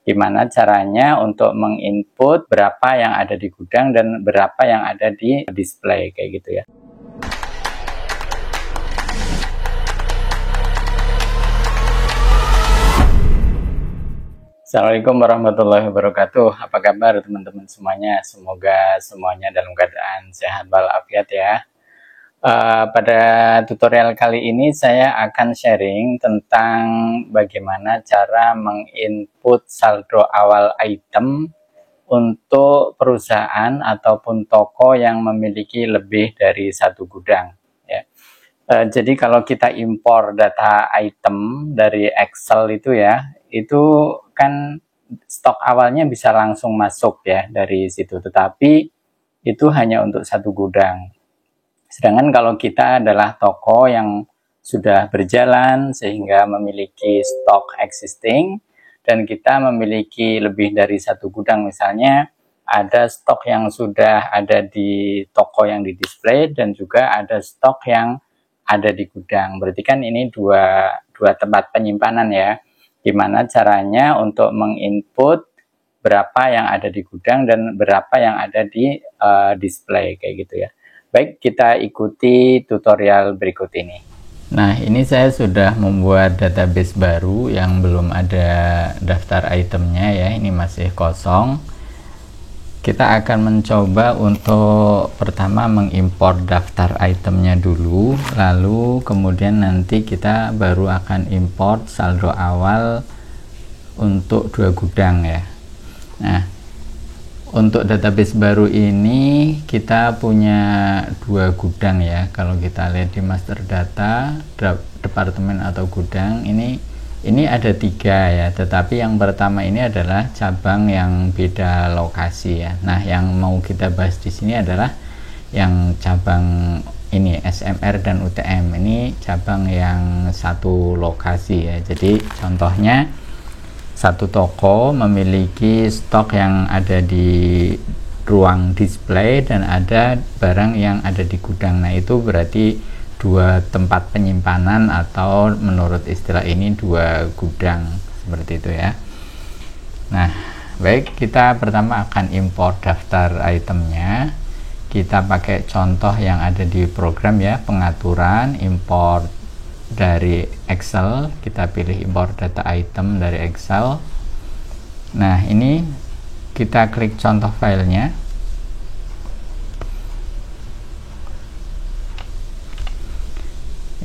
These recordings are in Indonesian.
Gimana caranya untuk menginput berapa yang ada di gudang dan berapa yang ada di display kayak gitu ya. Assalamualaikum warahmatullahi wabarakatuh. Apa kabar teman-teman semuanya? Semoga semuanya dalam keadaan sehat walafiat ya. Pada tutorial kali ini saya akan sharing tentang bagaimana cara menginput saldo awal item untuk perusahaan ataupun toko yang memiliki lebih dari satu gudang ya. Jadi kalau kita impor data item dari Excel itu ya, itu kan stok awalnya bisa langsung masuk ya dari situ, tetapi itu hanya untuk satu gudang. Sedangkan kalau kita adalah toko yang sudah berjalan sehingga memiliki stok existing dan kita memiliki lebih dari satu gudang, misalnya ada stok yang sudah ada di toko yang di display dan juga ada stok yang ada di gudang. Berarti kan ini dua tempat penyimpanan ya. Gimana caranya untuk menginput berapa yang ada di gudang dan berapa yang ada di display kayak gitu ya. Baik, kita ikuti tutorial berikut ini. Nah, ini saya sudah membuat database baru yang belum ada daftar itemnya ya, ini masih kosong. Kita akan mencoba untuk pertama mengimpor daftar itemnya dulu, lalu kemudian nanti kita baru akan import saldo awal untuk dua gudang ya. Nah, untuk database baru ini kita punya dua gudang ya. Kalau kita lihat di master data, departemen atau gudang, ini ada tiga ya. Tetapi yang pertama ini adalah cabang yang beda lokasi ya. Nah, yang mau kita bahas di sini adalah yang cabang ini SMR dan UTM. Ini cabang yang satu lokasi ya. Jadi contohnya satu toko memiliki stok yang ada di ruang display dan ada barang yang ada di gudang. Nah, itu berarti dua tempat penyimpanan atau menurut istilah ini dua gudang seperti itu ya. Nah, baik, kita pertama akan import daftar itemnya. Kita pakai contoh yang ada di program ya, pengaturan import dari Excel. Kita pilih import data item dari Excel. Nah, ini kita klik contoh filenya.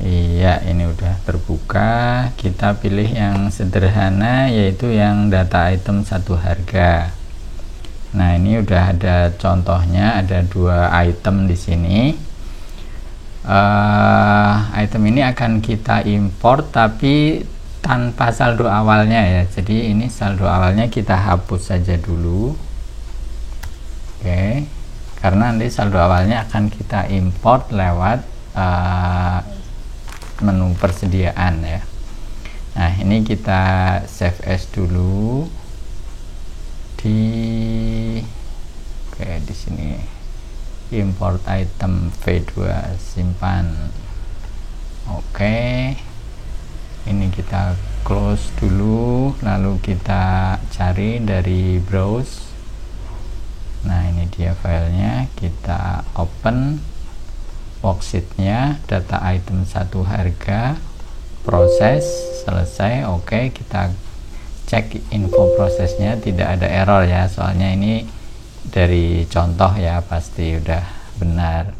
Iya, ini udah terbuka. Kita pilih yang sederhana, yaitu yang data item satu harga. Nah, ini udah ada contohnya, ada dua item di sini. Item ini akan kita import tapi tanpa saldo awalnya ya. Jadi ini saldo awalnya kita hapus saja dulu. Oke, karena nanti saldo awalnya akan kita import lewat menu persediaan ya. Nah, ini kita save as dulu di sini. Import item V2, simpan. Oke, ini kita close dulu, lalu kita cari dari browse. Nah, ini dia filenya, kita open worksheetnya, data item satu harga, proses selesai. Oke, kita cek info prosesnya, tidak ada error ya, soalnya ini dari contoh ya, pasti udah benar.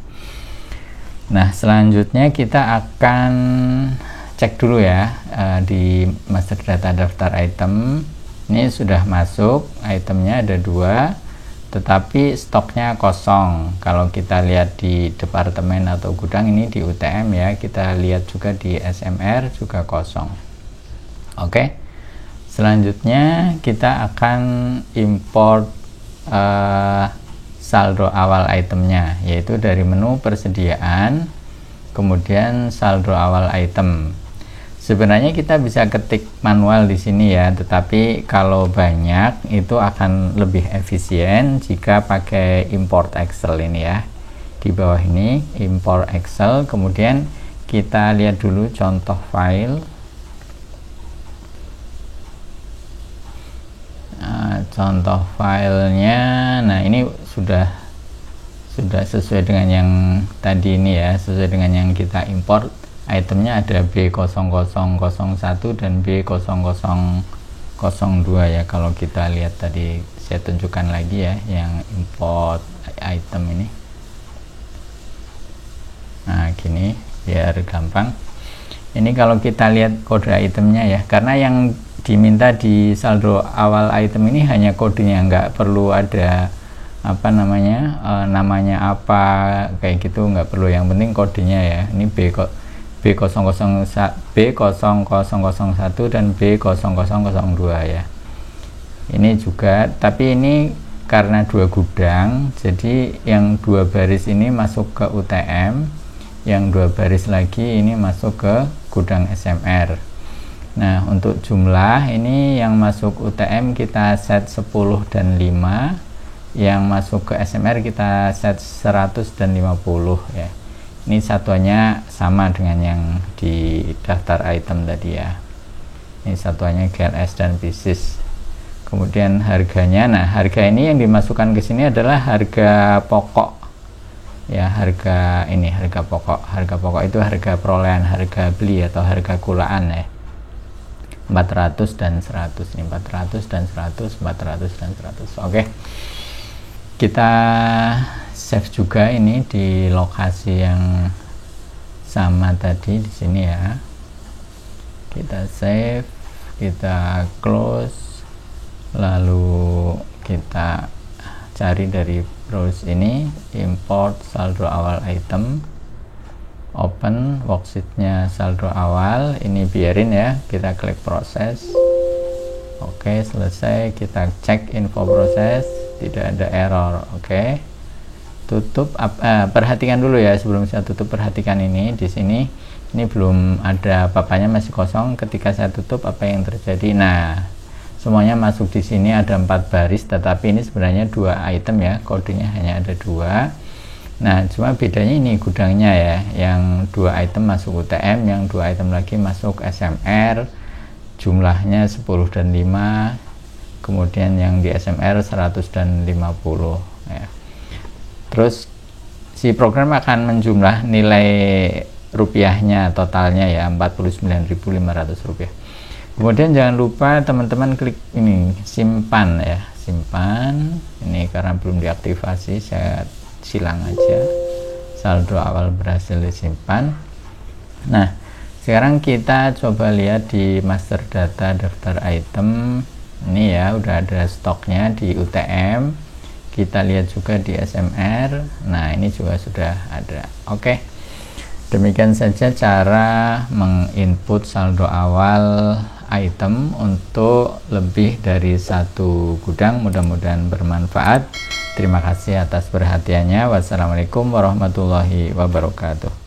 Nah, selanjutnya kita akan cek dulu ya di master data daftar item. Ini sudah masuk, itemnya ada dua, tetapi stoknya kosong. Kalau kita lihat di departemen atau gudang, ini di UTM ya, kita lihat juga di SMR juga kosong. Oke, selanjutnya kita akan import saldo awal itemnya, yaitu dari menu persediaan, kemudian saldo awal item. Sebenarnya kita bisa ketik manual di sini ya, tetapi kalau banyak itu akan lebih efisien jika pakai import Excel ini ya. Di bawah ini import Excel, kemudian kita lihat dulu contoh file. contoh filenya. Nah, ini sudah sesuai dengan yang tadi ini ya, sesuai dengan yang kita import. Itemnya ada B0001 dan B0002 ya. Kalau kita lihat tadi, saya tunjukkan lagi ya yang import item ini. Nah, gini biar gampang. Ini kalau kita lihat kode itemnya ya, karena yang diminta di saldo awal item ini hanya kodenya, nggak perlu ada apa namanya, namanya apa kayak gitu, nggak perlu, yang penting kodenya ya. Ini B0001 dan B0002 ya. Ini juga, tapi ini karena dua gudang, jadi yang dua baris ini masuk ke UTM, yang dua baris lagi ini masuk ke gudang SMR. Nah, untuk jumlah ini yang masuk UTM kita set 10 dan 5, yang masuk ke SMR kita set 100 dan 50 ya. Ini satuannya sama dengan yang di daftar item tadi ya. Ini satuannya GLS dan pieces. Kemudian harganya, nah harga ini yang dimasukkan ke sini adalah harga pokok ya, harga ini harga pokok. Harga pokok itu harga perolehan, harga beli atau harga kulaan ya. 400 dan 100 nih, 400 dan 100, 400 dan 100. Oke. Kita save juga ini di lokasi yang sama tadi di sini ya. Kita save, kita close, lalu kita cari dari browse ini, import saldo awal item, open worksheetnya saldo awal, ini biarin ya, kita klik proses. Oke, selesai, kita cek info proses, tidak ada error. Oke, tutup. Perhatikan dulu ya, sebelum saya tutup, perhatikan ini di sini, ini belum ada papanya, masih kosong. Ketika saya tutup, apa yang terjadi? Nah, semuanya masuk di sini, ada 4 baris, tetapi ini sebenarnya 2 item ya, kodenya hanya ada 2. Nah, cuma bedanya ini gudangnya ya, yang 2 item masuk UTM, yang 2 item lagi masuk SMR, jumlahnya 10 dan 5, kemudian yang di SMR 100 dan 50 ya. Terus si program akan menjumlah nilai rupiahnya, totalnya ya 49.500 rupiah. Kemudian jangan lupa teman-teman klik ini simpan ya, simpan. Ini karena belum diaktifasi, saya silang aja. Saldo awal berhasil disimpan. Nah, sekarang kita coba lihat di master data daftar item. Ini ya, udah ada stoknya di UTM. Kita lihat juga di SMR. Nah, ini juga sudah ada. Oke. Demikian saja cara menginput saldo awal item untuk lebih dari 1 gudang. Mudah-mudahan bermanfaat. Terima kasih atas perhatiannya. Wassalamualaikum warahmatullahi wabarakatuh.